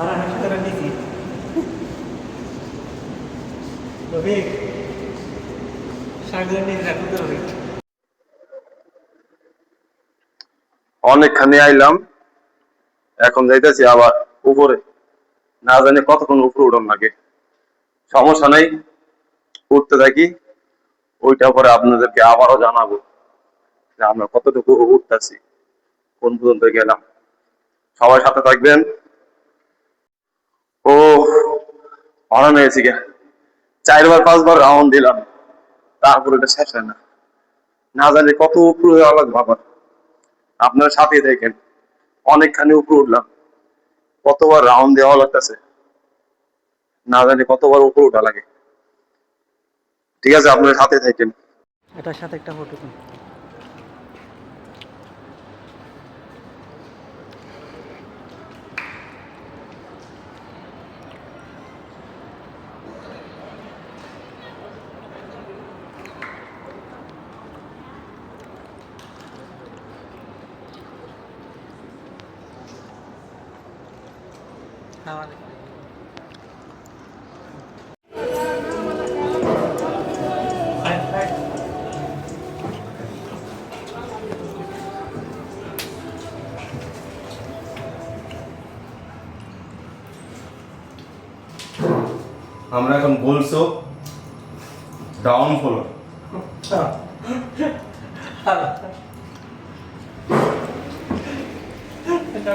আর আমি সাঁতার দিছি রবি সাগর নিয়ে রাখতে হবে। অনেকখানি আইলাম, এখন যাইতেছি আবার উপরে। না জানি কতক্ষণ উপরে উঠন লাগে। সমস্যা নাই, উঠতে থাকি। ওইটা পরে আপনাদেরকে আবারও জানাবো যে আমরা কতটুকু উঠতেছি, কোন পর্যন্ত গেলাম। সবাই সাথে থাকবেন। ও হরান হয়েছি গে, 4-5 বার রাউন্ড দিলাম, তারপর এটা শেষ হয় না। না জানি কত উপরে আলাদা বাবা। আপনারা সাথে থাকেন, অনেকখানি উপরে উঠলাম, কতবার রাউন্ড দেওয়া লাগতেছে, না জানি কতবার উপরে উঠা লাগে। ঠিক আছে, আপনারা সাথে থাকেন। এটার সাথে একটা ফটো তুল। আমরা এখন বলছো ডাউন ফ্লোর। এটা